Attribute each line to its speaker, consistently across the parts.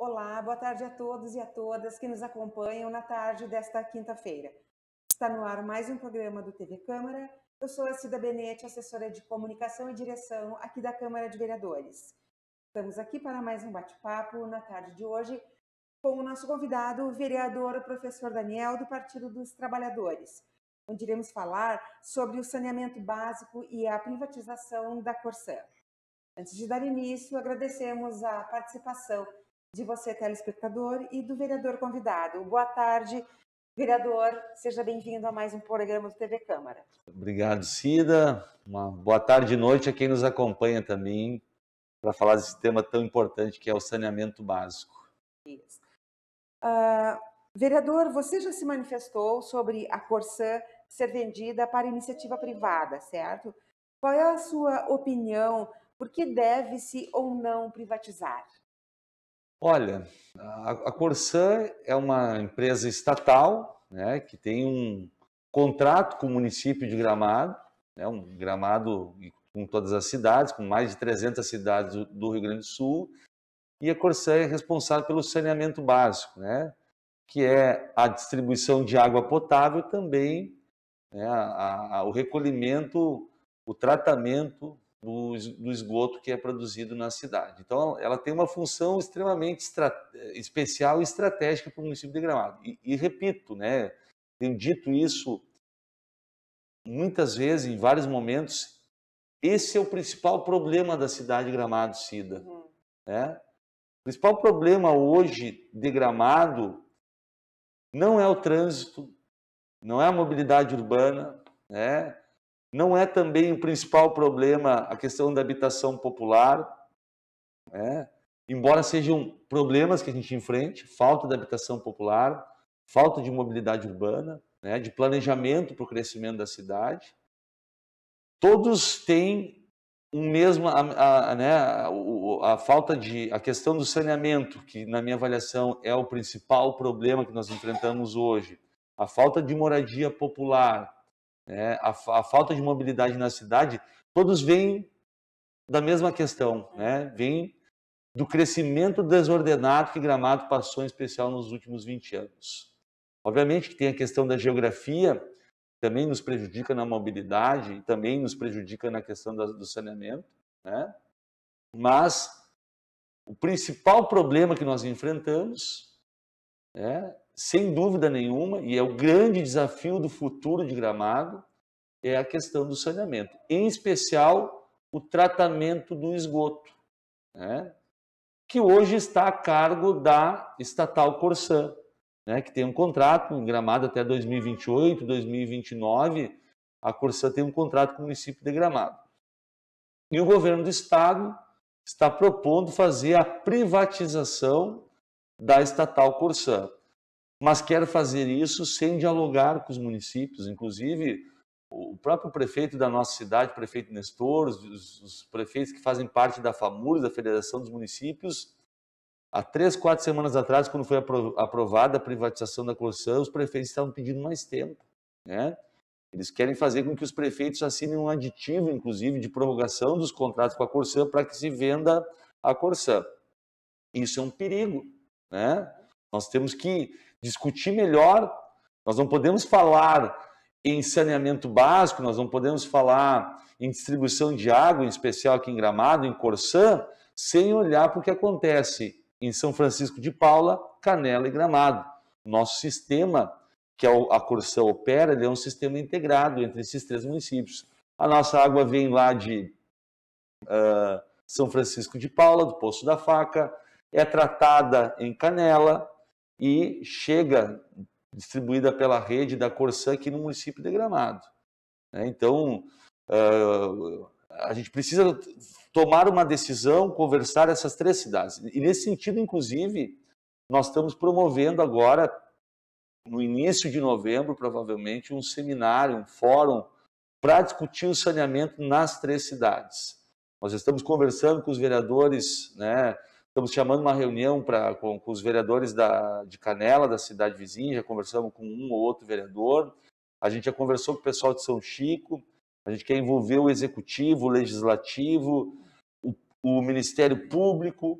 Speaker 1: Olá, boa tarde a todos e a todas que nos acompanham na tarde desta quinta-feira. Está no ar mais um programa do TV Câmara. Eu sou a Cida Benete, assessora de comunicação e direção aqui da Câmara de Vereadores. Estamos aqui para mais um bate-papo na tarde de hoje com o nosso convidado, o vereador professor Daniel, do Partido dos Trabalhadores, onde iremos falar sobre o saneamento básico e a privatização da Corsã. Antes de dar início, agradecemos a participação de você, telespectador, e do vereador convidado. Boa tarde, vereador. Seja bem-vindo a mais um programa do TV Câmara.
Speaker 2: Obrigado, Cida. Uma boa tarde e noite a quem nos acompanha também para falar desse tema tão importante que é o saneamento básico.
Speaker 1: Isso. Vereador, você já se manifestou sobre a Corsã ser vendida para iniciativa privada, certo? Qual é a sua opinião? Por que deve-se ou não privatizar?
Speaker 2: Olha, a Corsã é uma empresa estatal, né, que tem um contrato com o município de Gramado, né, um Gramado com todas as cidades, com mais de 300 cidades do Rio Grande do Sul, e a Corsã é responsável pelo saneamento básico, né, que é a distribuição de água potável também, né, o recolhimento, o tratamento do esgoto que é produzido na cidade. Então, ela tem uma função extremamente especial e estratégica para o município de Gramado. E repito, né, tenho dito isso muitas vezes, em vários momentos, esse é o principal problema da cidade de Gramado, Cida. Né? O principal problema hoje de Gramado não é o trânsito, não é a mobilidade urbana, né? Não é também o principal problema a questão da habitação popular, né? Embora sejam problemas que a gente enfrente, falta de habitação popular, falta de mobilidade urbana, né? De planejamento para o crescimento da cidade, todos têm um mesmo, né? A falta de, a questão do saneamento, que na minha avaliação é o principal problema que nós enfrentamos hoje, a falta de moradia popular, a falta de mobilidade na cidade, todos vêm da mesma questão, né? Vêm do crescimento desordenado que Gramado passou, em especial nos últimos 20 anos. Obviamente que tem a questão da geografia, também nos prejudica na mobilidade e também nos prejudica na questão do saneamento, né? Mas o principal problema que nós enfrentamos, sem dúvida nenhuma, e é o grande desafio do futuro de Gramado, é a questão do saneamento, em especial o tratamento do esgoto, né? Que hoje está a cargo da estatal Corsã, né? Que tem um contrato em Gramado até 2028, 2029, a Corsã tem um contrato com o município de Gramado. E o governo do estado está propondo fazer a privatização da estatal Corsã, mas quer fazer isso sem dialogar com os municípios, inclusive o próprio prefeito da nossa cidade, o prefeito Nestor, os prefeitos que fazem parte da FAMURS, da Federação dos Municípios, há 3, 4 semanas atrás, quando foi aprovada a privatização da Corsã, os prefeitos estavam pedindo mais tempo, né? Eles querem fazer com que os prefeitos assinem um aditivo, inclusive, de prorrogação dos contratos com a Corsã para que se venda a Corsã. Isso é um perigo, né? Nós temos que discutir melhor, nós não podemos falar em saneamento básico, nós não podemos falar em distribuição de água, em especial aqui em Gramado, em Corsã, sem olhar para o que acontece em São Francisco de Paula, Canela e Gramado. Nosso sistema, que a Corsã opera, ele é um sistema integrado entre esses 3 municípios. A nossa água vem lá de São Francisco de Paula, do Poço da Faca, é tratada em Canela e chega distribuída pela rede da Corsã aqui no município de Gramado. Então, a gente precisa tomar uma decisão, conversar essas 3 cidades. E nesse sentido, inclusive, nós estamos promovendo agora, no início de novembro, provavelmente, um seminário, um fórum, para discutir o saneamento nas 3 cidades. Nós estamos conversando com os vereadores, né? Estamos chamando uma reunião com os vereadores de Canela, da cidade vizinha, já conversamos com um ou outro vereador, a gente já conversou com o pessoal de São Chico, a gente quer envolver o executivo, o legislativo, o Ministério Público,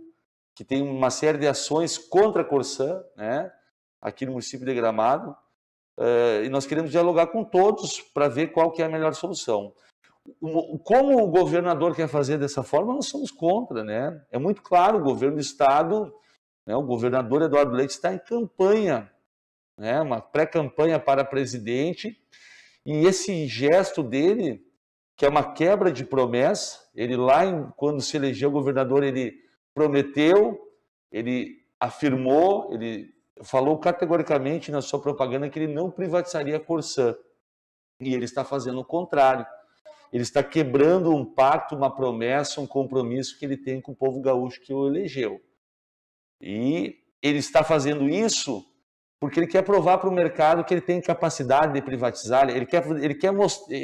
Speaker 2: que tem uma série de ações contra a Corsã, né, aqui no município de Gramado, e nós queremos dialogar com todos para ver qual que é a melhor solução. Como o governador quer fazer dessa forma, nós somos contra, né? É muito claro, o governo do estado, né, o governador Eduardo Leite está em campanha, né, uma pré-campanha para presidente, e esse gesto dele, que é uma quebra de promessa, ele lá, quando se elegeu governador, ele prometeu, ele afirmou, ele falou categoricamente na sua propaganda que ele não privatizaria a Corsã, e ele está fazendo o contrário. Ele está quebrando um pacto, uma promessa, um compromisso que ele tem com o povo gaúcho que o elegeu. E ele está fazendo isso porque ele quer provar para o mercado que ele tem capacidade de privatizar. Ele quer mostrar.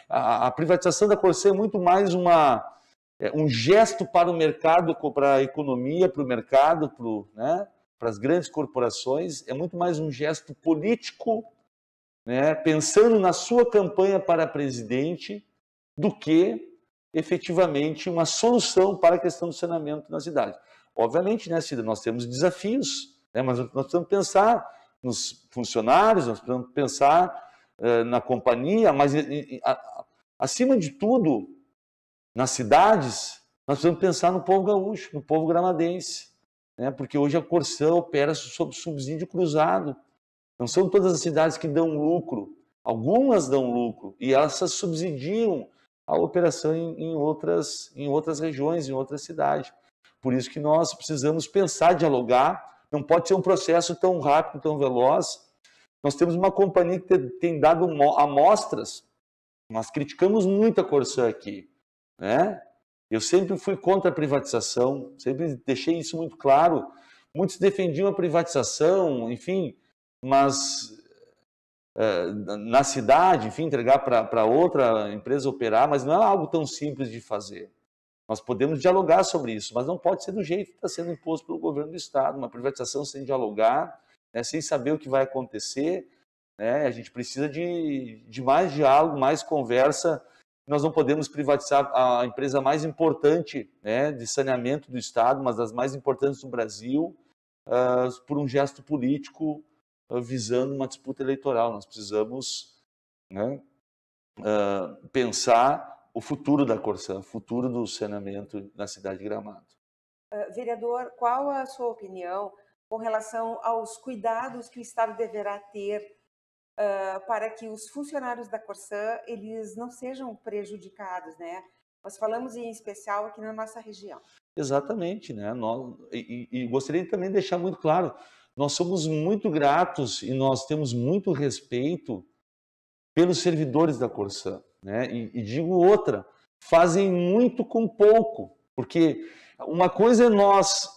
Speaker 2: A privatização da Corsã é muito mais um gesto para o mercado, para a economia, para o mercado, né, para as grandes corporações. É muito mais um gesto político, né, pensando na sua campanha para presidente, do que efetivamente uma solução para a questão do saneamento na cidade. Obviamente, né, Cida, nós temos desafios, né, mas nós precisamos pensar nos funcionários, nós precisamos pensar na companhia, mas acima de tudo, nas cidades, nós precisamos pensar no povo gaúcho, no povo gramadense, né, porque hoje a Corsã opera sob subsídio cruzado. Não são todas as cidades que dão lucro, algumas dão lucro, e elas subsidiam a operação em outras regiões, em outras cidades. Por isso que nós precisamos pensar, dialogar, não pode ser um processo tão rápido, tão veloz. Nós temos uma companhia que tem dado amostras, nós criticamos muito a Corsã aqui, né? Eu sempre fui contra a privatização, sempre deixei isso muito claro. Muitos defendiam a privatização, enfim, mas na cidade, enfim, entregar para outra empresa operar, mas não é algo tão simples de fazer. Nós podemos dialogar sobre isso, mas não pode ser do jeito que está sendo imposto pelo governo do estado, uma privatização sem dialogar, né, sem saber o que vai acontecer, né? A gente precisa de mais diálogo, mais conversa. Nós não podemos privatizar a empresa mais importante, né, de saneamento do estado, mas das mais importantes do Brasil, por um gesto político visando uma disputa eleitoral. Nós precisamos, né, pensar o futuro da Corsã, o futuro do saneamento na cidade de Gramado.
Speaker 1: Vereador, qual a sua opinião com relação aos cuidados que o Estado deverá ter para que os funcionários da Corsã eles não sejam prejudicados, né? Nós falamos em especial aqui na nossa região.
Speaker 2: Exatamente, né? E gostaria também de deixar muito claro, nós somos muito gratos e nós temos muito respeito pelos servidores da Corsã, né? E digo outra, fazem muito com pouco, porque uma coisa é nós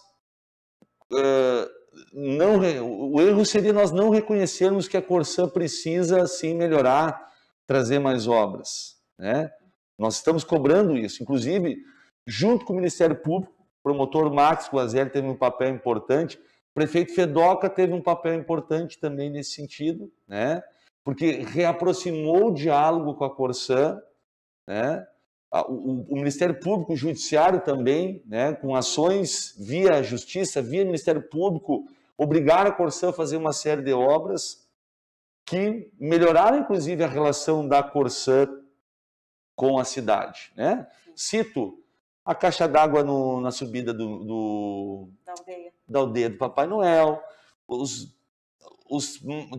Speaker 2: o erro seria nós não reconhecermos que a Corsã precisa sim melhorar, trazer mais obras, né? Nós estamos cobrando isso, inclusive junto com o Ministério Público, o promotor Max Guazelli teve um papel importante, o prefeito Fedoca teve um papel importante também nesse sentido, né? Porque reaproximou o diálogo com a Corsã, né? O Ministério Público, o Judiciário também, né, com ações via Justiça, via Ministério Público, obrigaram a Corsã a fazer uma série de obras que melhoraram, inclusive, a relação da Corsã com a cidade, né? Cito a caixa d'água na subida da aldeia do Papai Noel,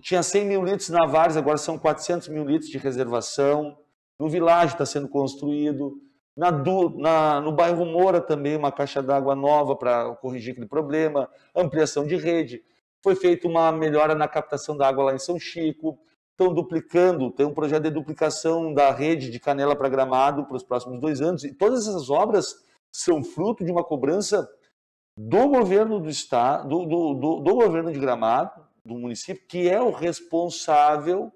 Speaker 2: tinha 100 mil litros na Vares, agora são 400 mil litros de reservação. No Világio está sendo construído. No bairro Moura também uma caixa d'água nova para corrigir aquele problema. Ampliação de rede. Foi feita uma melhora na captação da água lá em São Chico. Estão duplicando, tem um projeto de duplicação da rede de Canela para Gramado para os próximos 2 anos. E todas essas obras são fruto de uma cobrança do governo do estado, do governo de Gramado, do município, que é o responsável.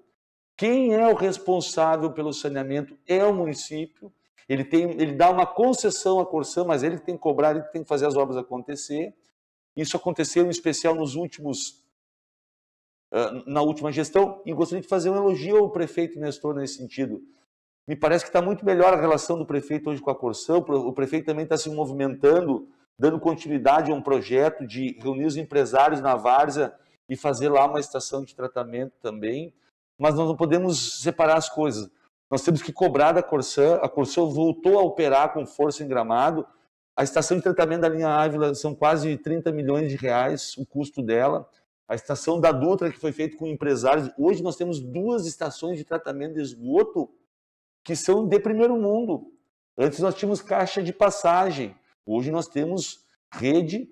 Speaker 2: Quem é o responsável pelo saneamento é o município. Ele dá uma concessão à Corsã, mas ele tem que cobrar, ele tem que fazer as obras acontecer. Isso aconteceu em especial na última gestão, e gostaria de fazer um elogio ao prefeito Nestor nesse sentido. Me parece que está muito melhor a relação do prefeito hoje com a Corsã. O prefeito também está se movimentando dando continuidade a um projeto de reunir os empresários na várzea e fazer lá uma estação de tratamento também, mas nós não podemos separar as coisas. Nós temos que cobrar da Corsã, a Corsã voltou a operar com força em Gramado, a estação de tratamento da linha Ávila são quase 30 milhões de reais o custo dela, a estação da Dutra, que foi feita com empresários, hoje nós temos 2 estações de tratamento de esgoto que são de primeiro mundo. Antes nós tínhamos caixa de passagem, hoje nós temos rede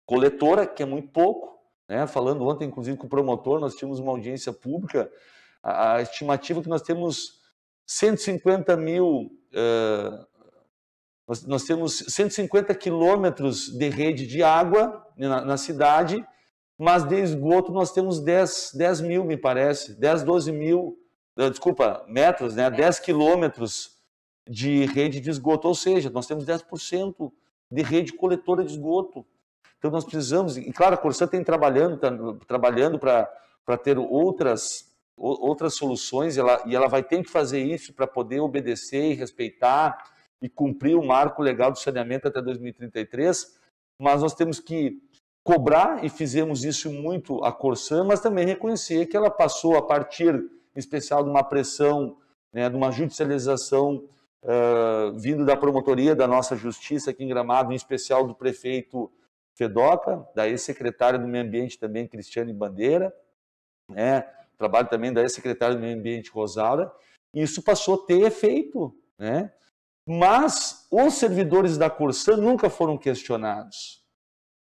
Speaker 2: coletora, que é muito pouco, né? Falando ontem, inclusive, com o promotor, nós tínhamos uma audiência pública, a estimativa é que nós temos 150 mil, nós temos 150 quilômetros de rede de água na cidade, mas de esgoto nós temos 10 mil, me parece, 12 mil, desculpa, metros, né? 10 quilômetros de rede de esgoto, ou seja, nós temos 10% de rede coletora de esgoto. Então nós precisamos, e claro, a Corsã tem trabalhando para ter outras soluções, e ela vai ter que fazer isso para poder obedecer e respeitar e cumprir o marco legal do saneamento até 2033, mas nós temos que cobrar, e fizemos isso muito a Corsã, mas também reconhecer que ela passou a partir, em especial, de uma pressão, né, de uma judicialização vindo da promotoria da nossa justiça aqui em Gramado, em especial do prefeito Fedoca, da ex-secretária do Meio Ambiente também, Cristiane Bandeira, né, trabalho também da ex-secretária do Meio Ambiente, Rosaura, e isso passou a ter efeito, né? Mas os servidores da Corsã nunca foram questionados.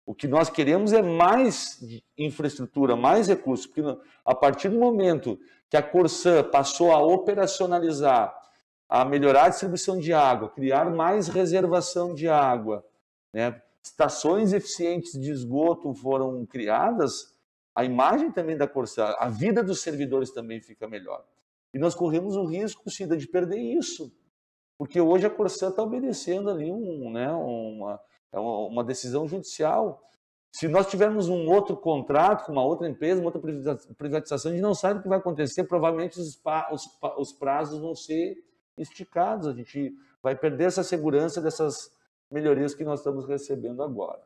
Speaker 2: O que nós queremos é mais infraestrutura, mais recursos, porque a partir do momento que a Corsã passou a operacionalizar, a melhorar a distribuição de água, criar mais reservação de água, né? Estações eficientes de esgoto foram criadas, a imagem também da Corsã, a vida dos servidores também fica melhor. E nós corremos o risco, Cida, de perder isso, porque hoje a Corsã está obedecendo ali uma decisão judicial. Se nós tivermos um outro contrato com uma outra empresa, uma outra privatização, a gente não sabe o que vai acontecer, provavelmente os prazos vão ser esticados, a gente vai perder essa segurança dessas melhorias que nós estamos recebendo agora.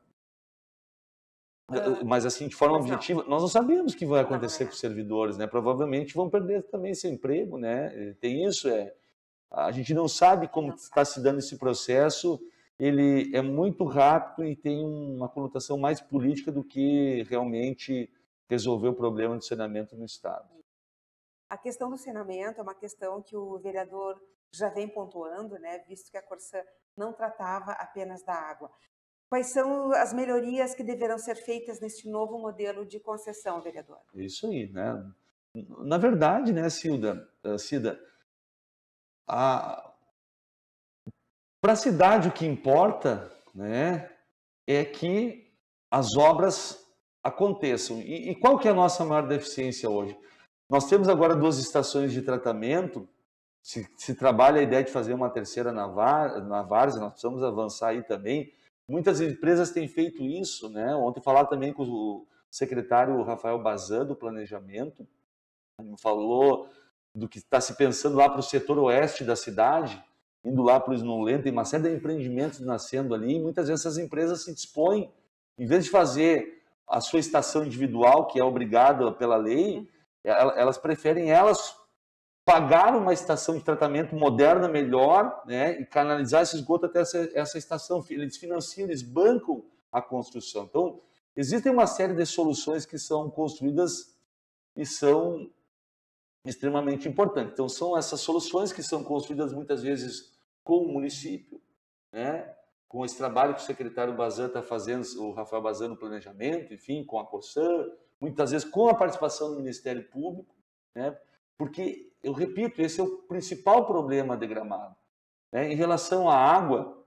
Speaker 2: Mas assim, de forma objetiva, nós não sabemos o que vai acontecer com os servidores, né? Provavelmente vão perder também seu emprego, né? Tem isso, a gente não sabe como está se dando esse processo, ele é muito rápido e tem uma conotação mais política do que realmente resolver o problema do saneamento no Estado.
Speaker 1: A questão do saneamento é uma questão que o vereador já vem pontuando, né, visto que a Corsã não tratava apenas da água. Quais são as melhorias que deverão ser feitas neste novo modelo de concessão, vereador?
Speaker 2: Isso aí, né? Na verdade, né, Cida, para a cidade o que importa, né, é que as obras aconteçam. E qual que é a nossa maior deficiência hoje? Nós temos agora 2 estações de tratamento, se trabalha a ideia de fazer uma terceira na várzea, nós precisamos avançar aí também. Muitas empresas têm feito isso, né? Ontem falar também com o secretário Rafael Bazan do Planejamento, ele falou do que está se pensando lá para o setor oeste da cidade, indo lá para o Snowland, tem uma série de empreendimentos nascendo ali, e muitas vezes essas empresas se dispõem, em vez de fazer a sua estação individual, que é obrigada pela lei, elas preferem pagar uma estação de tratamento moderna, melhor, né, e canalizar esse esgoto até essa estação. Eles financiam, eles bancam a construção. Então, existem uma série de soluções que são construídas e são extremamente importantes. Então, são essas soluções que são construídas muitas vezes com o município, né, com esse trabalho que o secretário Bazan está fazendo, o Rafael Bazan no planejamento, enfim, com a Corsã, muitas vezes com a participação do Ministério Público, né, porque, eu repito, esse é o principal problema de Gramado. Né? Em relação à água,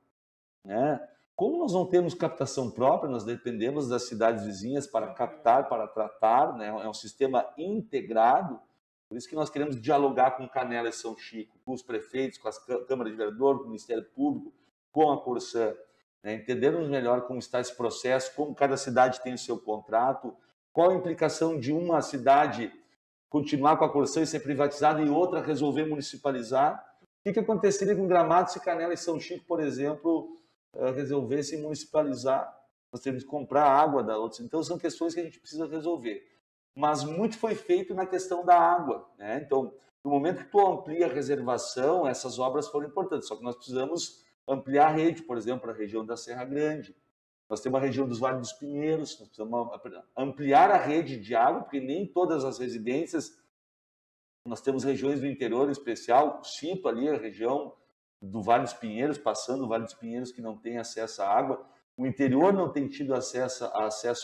Speaker 2: né, como nós não temos captação própria, nós dependemos das cidades vizinhas para captar, para tratar, né? É um sistema integrado, por isso que nós queremos dialogar com Canela e São Chico, com os prefeitos, com as câmaras de vereador, com o Ministério Público, com a Corsã, né? Entendermos melhor como está esse processo, como cada cidade tem o seu contrato, qual a implicação de uma cidade continuar com a Corsã e ser privatizada e outra resolver municipalizar. O que aconteceria com Gramado se Canela e São Chico, por exemplo, resolvessem municipalizar, nós temos que comprar água da outra. Então, são questões que a gente precisa resolver. Mas muito foi feito na questão da água, né? Então, no momento que tu amplia a reservação, essas obras foram importantes. Só que nós precisamos ampliar a rede, por exemplo, para a região da Serra Grande. Nós temos a região dos Vales dos Pinheiros, nós precisamos ampliar a rede de água, porque nem todas as residências, nós temos regiões do interior em especial, cito ali a região do Vale dos Pinheiros, passando o Vale dos Pinheiros, que não tem acesso à água. O interior não tem tido acesso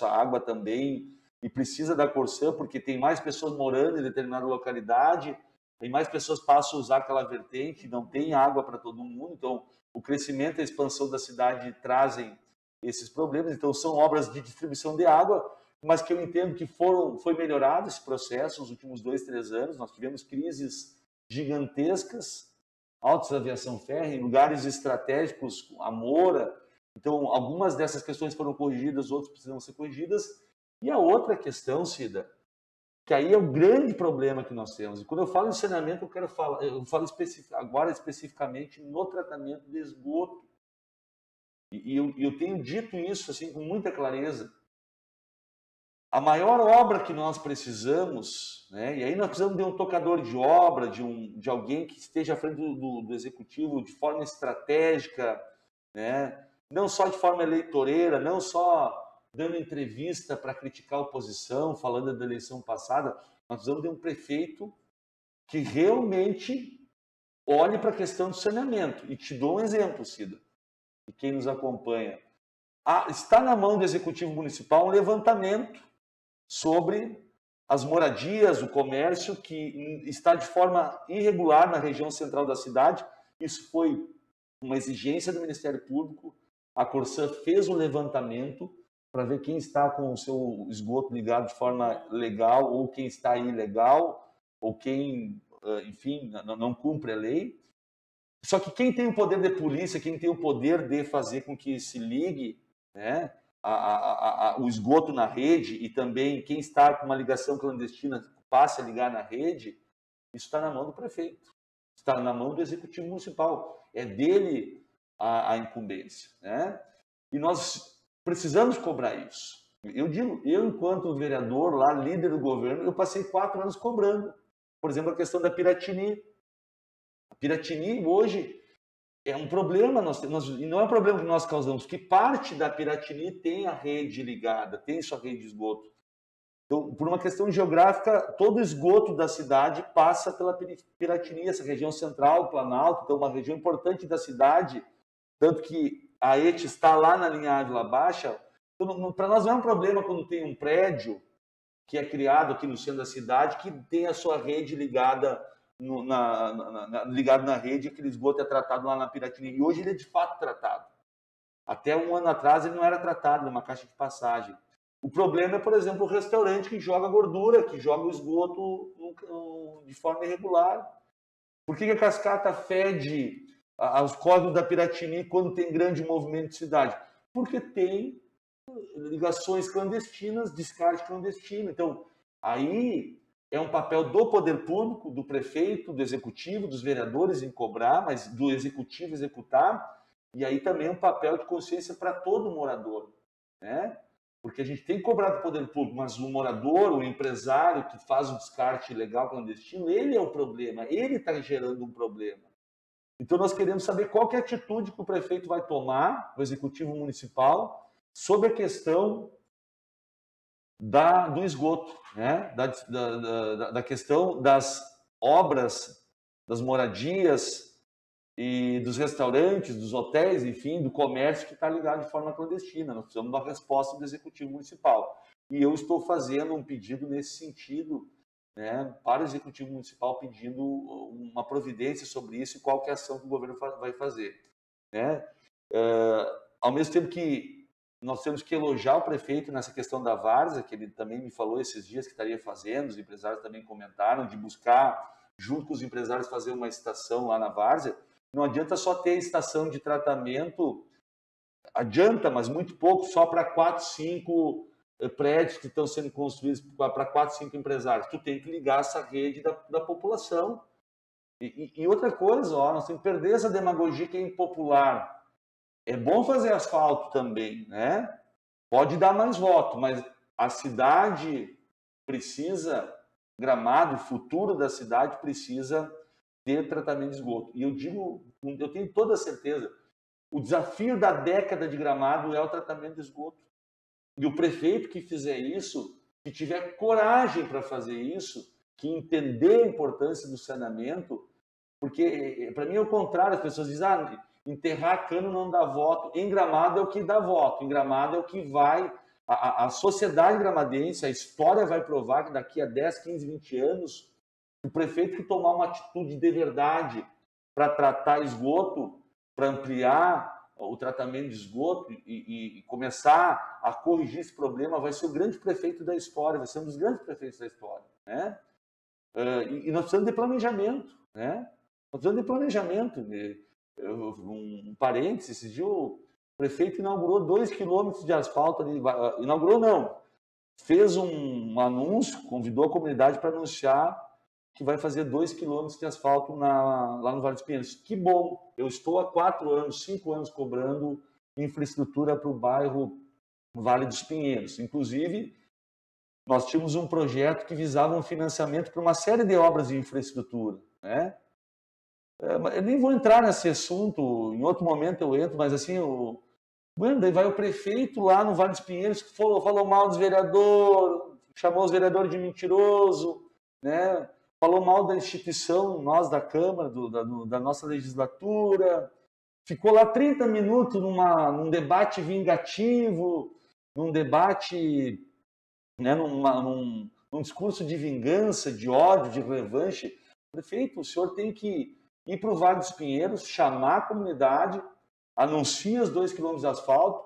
Speaker 2: à água também e precisa da Corsã, porque tem mais pessoas morando em determinada localidade, tem mais pessoas passam a usar aquela vertente, não tem água para todo mundo. Então, o crescimento e a expansão da cidade trazem esses problemas. Então, são obras de distribuição de água, mas que eu entendo que foi melhorado esse processo nos últimos 2, 3 anos. Nós tivemos crises gigantescas, altas aviação férrea, em lugares estratégicos, a Moura. Então, algumas dessas questões foram corrigidas, outras precisam ser corrigidas. E a outra questão, Cida, que aí é o grande problema que nós temos. E quando eu falo em saneamento, eu falo agora especificamente no tratamento de esgoto. E eu tenho dito isso assim com muita clareza. A maior obra que nós precisamos, né, e aí nós precisamos de um tocador de obra, de alguém que esteja à frente do executivo de forma estratégica, né, não só de forma eleitoreira, não só dando entrevista para criticar a oposição, falando da eleição passada. Nós precisamos de um prefeito que realmente olhe para a questão do saneamento. E te dou um exemplo, Cida, e quem nos acompanha. Está na mão do Executivo Municipal um levantamento sobre as moradias, o comércio que está de forma irregular na região central da cidade. Isso foi uma exigência do Ministério Público. A Corsã fez um levantamento para ver quem está com o seu esgoto ligado de forma legal ou quem está ilegal ou quem, enfim, não cumpre a lei. Só que quem tem o poder de polícia, quem tem o poder de fazer com que se ligue, né, o esgoto na rede e também quem está com uma ligação clandestina passe a ligar na rede, isso está na mão do prefeito, está na mão do Executivo Municipal. É dele a incumbência, né? E nós precisamos cobrar isso. Eu digo, eu enquanto vereador lá, líder do governo, eu passei 4 anos cobrando. Por exemplo, a questão da Piratini. A Piratini hoje é um problema, e não é um problema que nós causamos, que parte da Piratini tem a rede ligada, tem sua rede de esgoto. Então, por uma questão geográfica, todo o esgoto da cidade passa pela Piratini, essa região central, Planalto, então uma região importante da cidade, tanto que a ET está lá na linha Ávila Baixa. Então, para nós não é um problema quando tem um prédio que é criado aqui no centro da cidade, que tem a sua rede ligada ligado na rede, aquele esgoto é tratado lá na Piratini. E hoje ele é de fato tratado. Até um ano atrás ele não era tratado numa caixa de passagem. O problema é, por exemplo, o restaurante que joga gordura, que joga o esgoto de forma irregular. Por que a cascata fede aos córregos da Piratini quando tem grande movimento de cidade? Porque tem ligações clandestinas, descarte clandestino. Então, aí é um papel do poder público, do prefeito, do executivo, dos vereadores em cobrar, mas do executivo executar, e aí também é um papel de consciência para todo morador, né? Porque a gente tem que cobrar do poder público, mas o morador, o empresário que faz o descarte ilegal clandestino, ele é o problema, ele está gerando um problema. Então nós queremos saber qual que é a atitude que o prefeito vai tomar, o executivo municipal, sobre a questão do esgoto, né? Da questão das obras, das moradias e dos restaurantes, dos hotéis, enfim, do comércio que está ligado de forma clandestina. Nós precisamos da resposta do Executivo Municipal. E eu estou fazendo um pedido nesse sentido, né, para o Executivo Municipal, pedindo uma providência sobre isso e qual que é a ação que o governo vai fazer, né? Ao mesmo tempo que nós temos que elogiar o prefeito nessa questão da várzea, que ele também me falou esses dias que estaria fazendo, os empresários também comentaram, de buscar, junto com os empresários, fazer uma estação lá na várzea. Não adianta só ter estação de tratamento, adianta, mas muito pouco, só para 4, 5 prédios que estão sendo construídos para 4, 5 empresários. Tu tem que ligar essa rede da população. E outra coisa, nós temos que perder essa demagogia que é impopular. É bom fazer asfalto também, né? Pode dar mais voto, mas a cidade precisa, Gramado, o futuro da cidade precisa ter tratamento de esgoto. E eu digo, eu tenho toda a certeza, o desafio da década de Gramado é o tratamento de esgoto. E o prefeito que fizer isso, que tiver coragem para fazer isso, que entender a importância do saneamento, porque para mim é o contrário, as pessoas dizem, enterrar cano não dá voto. Em Gramado é o que dá voto, em Gramado é o que vai. A sociedade gramadense, a história vai provar que daqui a 10, 15, 20 anos, o prefeito que tomar uma atitude de verdade para tratar esgoto, para ampliar o tratamento de esgoto e começar a corrigir esse problema, vai ser o grande prefeito da história, vai ser um dos grandes prefeitos da história, né? E nós precisamos de planejamento, né? Nós precisamos de planejamento. Um parênteses, esse dia o prefeito inaugurou 2 quilômetros de asfalto ali, inaugurou não, fez um anúncio, convidou a comunidade para anunciar que vai fazer 2 quilômetros de asfalto lá no Vale dos Pinheiros. Que bom! Eu estou há 4 anos, 5 anos cobrando infraestrutura para o bairro Vale dos Pinheiros. Inclusive, nós tínhamos um projeto que visava um financiamento para uma série de obras de infraestrutura, né? Eu nem vou entrar nesse assunto, em outro momento eu entro, mas assim, daí vai o prefeito lá no Vale dos Pinheiros que falou mal dos vereadores, chamou os vereadores de mentiroso, né? Falou mal da instituição, nós da Câmara, da nossa legislatura, ficou lá 30 minutos num debate vingativo, num debate, né, num discurso de vingança, de ódio, de revanche. Prefeito, o senhor tem que ir para o Vale dos Pinheiros, chamar a comunidade, anuncia os 2 quilômetros de asfalto,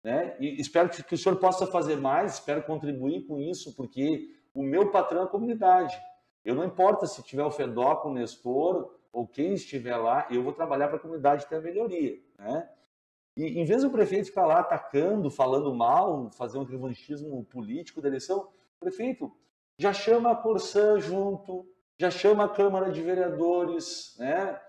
Speaker 2: né? E espero que o senhor possa fazer mais, espero contribuir com isso, porque o meu patrão é a comunidade. Eu não importa se tiver o FEDOC, o Nestor, ou quem estiver lá, eu vou trabalhar para a comunidade ter a melhoria, né? E em vez do prefeito ficar lá atacando, falando mal, fazer um revanchismo político da eleição, o prefeito já chama a Corsã junto, já chama a Câmara de Vereadores, né?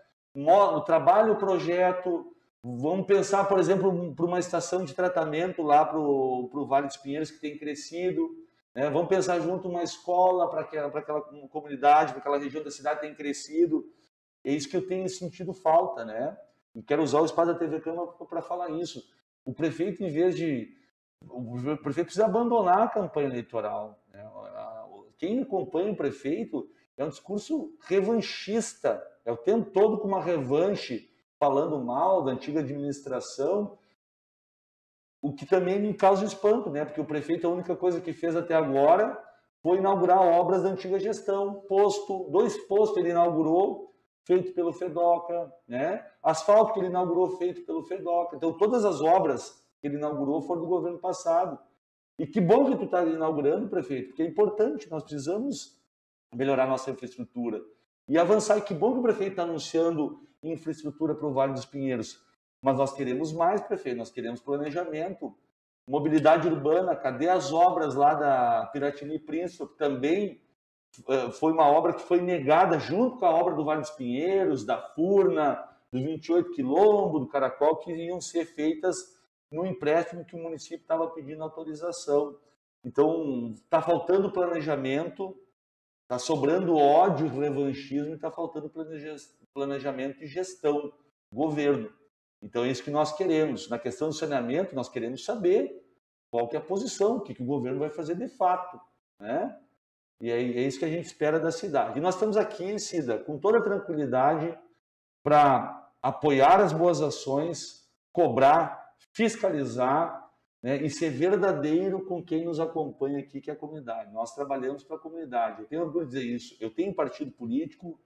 Speaker 2: Trabalha o projeto. Vamos pensar, por exemplo, para uma estação de tratamento lá para o Vale dos Pinheiros, que tem crescido, né? Vamos pensar junto uma escola para aquela comunidade, para aquela região da cidade que tem crescido. É isso que eu tenho sentido falta, né? E quero usar o espaço da TV Câmara para falar isso. O prefeito, em vez de... O prefeito precisa abandonar a campanha eleitoral, né? Quem acompanha o prefeito é um discurso revanchista, é o tempo todo com uma revanche, falando mal da antiga administração, o que também me causa espanto, né? Porque o prefeito, a única coisa que fez até agora foi inaugurar obras da antiga gestão. 2 postos ele inaugurou, feito pelo FEDOCA, né? Asfalto que ele inaugurou, feito pelo FEDOCA. Então, todas as obras que ele inaugurou foram do governo passado. E que bom que tu está inaugurando, prefeito, porque é importante, nós precisamos melhorar nossa infraestrutura e avançar. E que bom que o prefeito está anunciando infraestrutura para o Vale dos Pinheiros. Mas nós queremos mais, prefeito, nós queremos planejamento, mobilidade urbana. Cadê as obras lá da Piratini Príncipe? Também foi uma obra que foi negada junto com a obra do Vale dos Pinheiros, da Furna, do 28 Quilombo, do Caracol, que iam ser feitas no empréstimo que o município estava pedindo autorização. Então, está faltando planejamento, está sobrando ódio, revanchismo, e está faltando planejamento e gestão, governo. Então, é isso que nós queremos. Na questão do saneamento, nós queremos saber qual que é a posição, o que o governo vai fazer de fato, né? E é isso que a gente espera da cidade. E nós estamos aqui, Cida, com toda a tranquilidade para apoiar as boas ações, cobrar, fiscalizar, né, e ser verdadeiro com quem nos acompanha aqui, que é a comunidade. Nós trabalhamos para a comunidade. Eu tenho orgulho de dizer isso. Eu tenho partido político,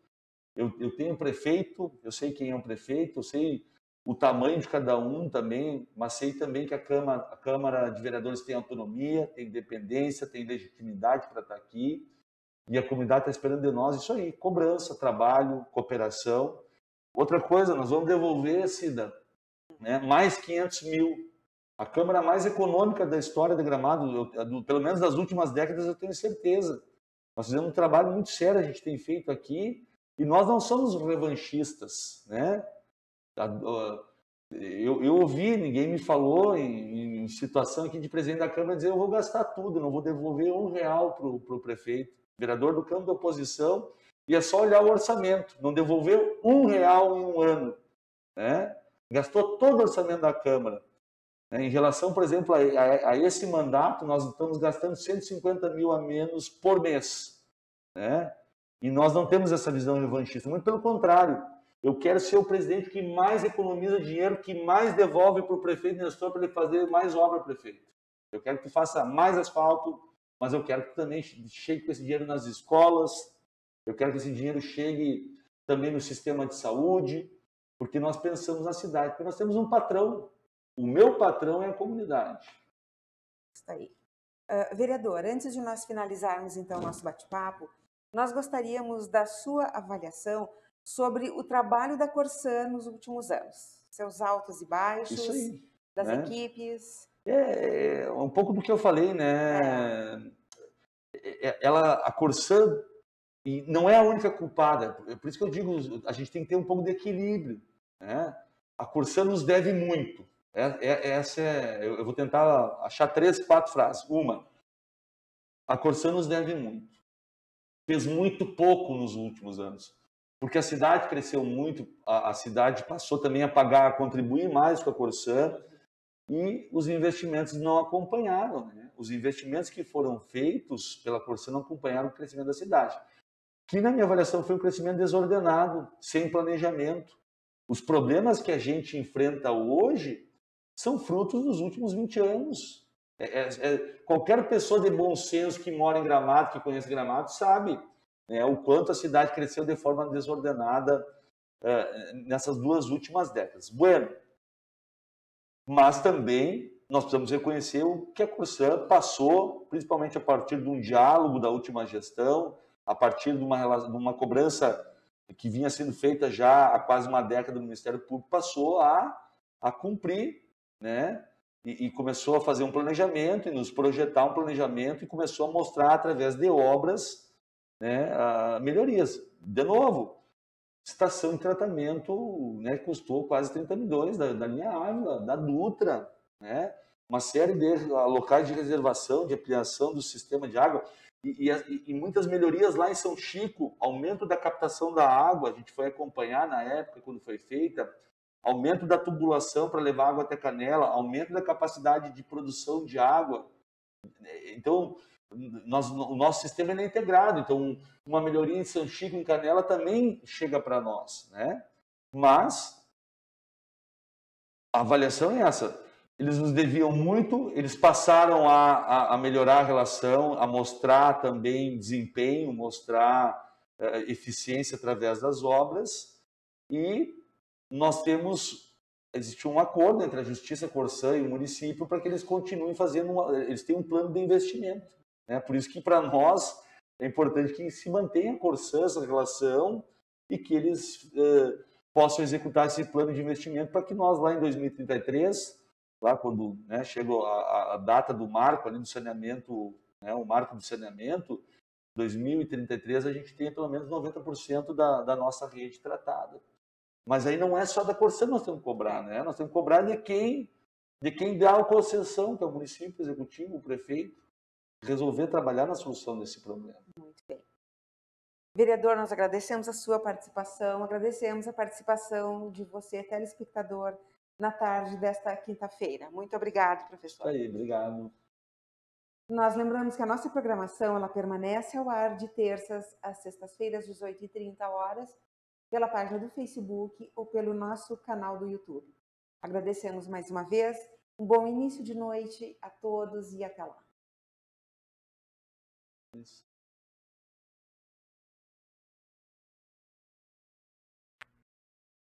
Speaker 2: eu tenho prefeito, eu sei quem é um prefeito, eu sei o tamanho de cada um também, mas sei também que a Câmara de Vereadores tem autonomia, tem independência, tem legitimidade para estar aqui, e a comunidade está esperando de nós isso aí, cobrança, trabalho, cooperação. Outra coisa, nós vamos devolver, Cida, né, mais 500 mil. A Câmara mais econômica da história de Gramado, pelo menos das últimas décadas, eu tenho certeza. Nós fizemos um trabalho muito sério, a gente tem feito aqui, e nós não somos revanchistas, né? Eu ouvi, ninguém me falou em situação aqui de presidente da Câmara dizer eu vou gastar tudo, não vou devolver R$1 para o prefeito. Vereador do campo da oposição, e é só olhar o orçamento, não devolveu R$1 em um ano, né? Gastou todo o orçamento da Câmara. Em relação, por exemplo, a esse mandato, nós estamos gastando 150 mil a menos por mês, né? E nós não temos essa visão revanchista, muito pelo contrário. Eu quero ser o presidente que mais economiza dinheiro, que mais devolve para o prefeito Nestor para ele fazer mais obra, prefeito. Eu quero que tu faça mais asfalto, mas eu quero que tu também chegue com esse dinheiro nas escolas, eu quero que esse dinheiro chegue também no sistema de saúde, porque nós pensamos na cidade, porque nós temos um patrão. O meu patrão é a comunidade.
Speaker 1: Está aí. Vereador, antes de nós finalizarmos então o nosso bate-papo, nós gostaríamos da sua avaliação sobre o trabalho da Corsã nos últimos anos, seus altos e baixos,
Speaker 2: Isso aí,
Speaker 1: das
Speaker 2: né?
Speaker 1: equipes.
Speaker 2: É um pouco do que eu falei, né? A Corsã e não é a única culpada. Por isso que eu digo, a gente tem que ter um pouco de equilíbrio, né? A Corsã nos deve muito. Eu vou tentar achar 3, 4 frases. Uma, a Corsã nos deve muito. Fez muito pouco nos últimos anos. Porque a cidade cresceu muito, a cidade passou também a contribuir mais com a Corsã, e os investimentos não acompanharam, né? Os investimentos que foram feitos pela Corsã não acompanharam o crescimento da cidade, que na minha avaliação foi um crescimento desordenado, sem planejamento. Os problemas que a gente enfrenta hoje são frutos dos últimos 20 anos. Qualquer pessoa de bom senso que mora em Gramado, que conhece Gramado, sabe, né, o quanto a cidade cresceu de forma desordenada nessas 2 últimas décadas. Bueno, mas também nós precisamos reconhecer o que a Corsã passou, principalmente a partir de um diálogo da última gestão, a partir de uma cobrança que vinha sendo feita já há quase uma década no Ministério Público, passou a cumprir, né? E começou a fazer um planejamento, e nos projetar um planejamento, e começou a mostrar, através de obras, né, melhorias. De novo, estação de tratamento, né, custou quase 30 milhões da linha Ávila, da Dutra, né? Uma série de locais de reservação, de ampliação do sistema de água, e muitas melhorias lá em São Chico, aumento da captação da água, a gente foi acompanhar na época quando foi feita, aumento da tubulação para levar água até Canela, aumento da capacidade de produção de água. Então, o nosso sistema é integrado, então uma melhoria em São Chico, em Canela, também chega para nós, né? Mas a avaliação é essa. Eles nos deviam muito, eles passaram a melhorar a relação, a mostrar também desempenho, mostrar eficiência através das obras, e existe um acordo entre a Justiça Corsã e o município para que eles continuem fazendo, eles têm um plano de investimento, né? Por isso que para nós é importante que se mantenha a Corsã essa relação e que eles possam executar esse plano de investimento para que nós lá em 2033, lá quando, né, chega a data do marco ali do saneamento, né, o marco do saneamento, 2033 a gente tenha pelo menos 90% da nossa rede tratada. Mas aí não é só da Corsã que nós temos que cobrar, né? Nós temos que cobrar de quem dá a concessão, que é o município, o executivo, o prefeito, resolver trabalhar na solução desse problema.
Speaker 1: Muito bem. Vereador, nós agradecemos a sua participação, agradecemos a participação de você, telespectador, na tarde desta quinta-feira. Muito obrigado, professor.
Speaker 2: Isso aí, obrigado.
Speaker 1: Nós lembramos que a nossa programação ela permanece ao ar de terças às sextas-feiras, 18h30, pela página do Facebook ou pelo nosso canal do YouTube. Agradecemos mais uma vez, um bom início de noite a todos e até lá.
Speaker 2: Isso.